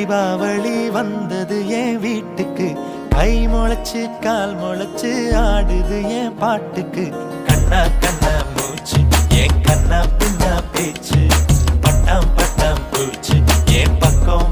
தீபாவளி வந்தது என் வீட்டுக்கு கை முளைச்சு கால் முளைச்சு ஆடுது என் பாட்டுக்கு கண்ணா கண்ணா மூச்சு என் கண்ணா பின்னா பேச்சு பட்டாம் பட்டாம் பூச்சு என் பக்கம்